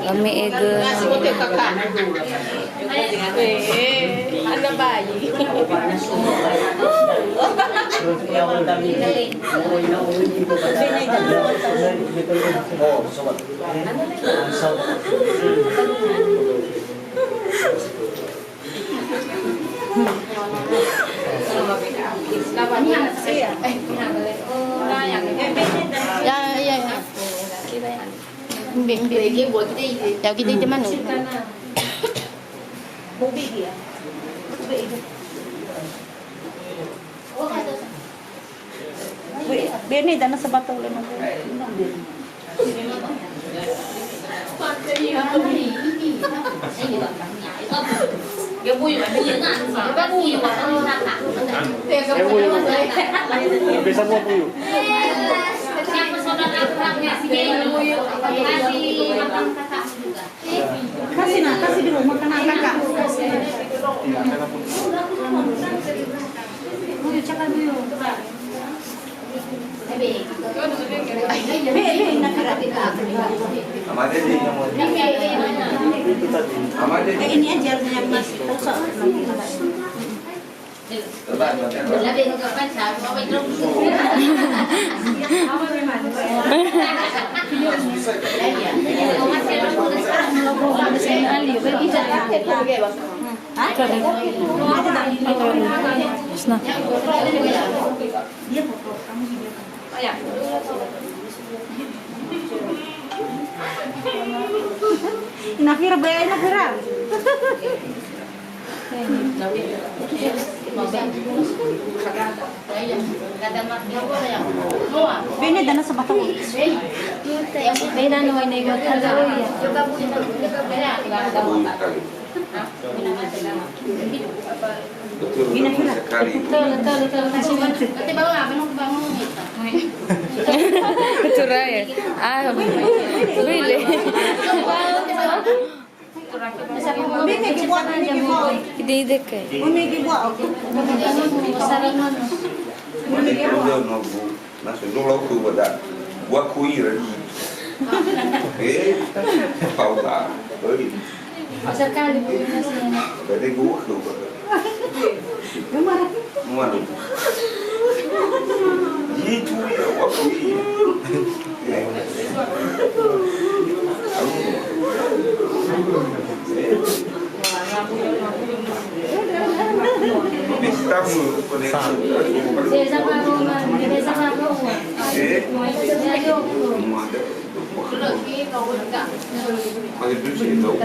Kami ego. Ano ba yun? Daw kita di mana? Bini, dana sa bato ulit mo. Bisa mo po yun. Kasi na, kasi di rumah ka na kakak. Ini aja yang mas Nakira ba yan? Nakira? Bini, dana sa bato. Beda no ay nego kaloy. Curai. Ah, really? Bini, gibuat, bini, gibuat. Ididek kay. Umi, gibuat. Lúc lâu cứ vật đạn quá khui rồi thế tàu cả tới Sekali po yun na cái đấy cũng khử vật mà đúng gì chui ở quá khui Kita mulu pada Desa Karuman, Desa Karuman. pakai duit sih tau.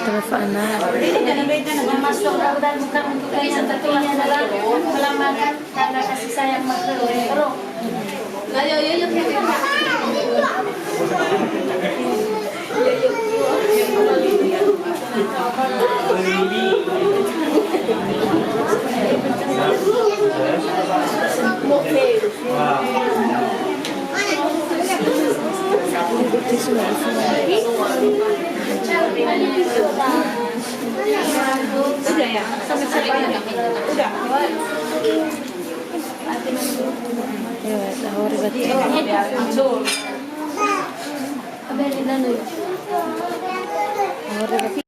Telepon na. Masuk dan bukan untuk bisa tertulisnya dalam melambangkan tanda kasih sayang makhluk. Sudah ya? Sama siapa aja? Udah. Ya, tahu berarti. Abel, ilan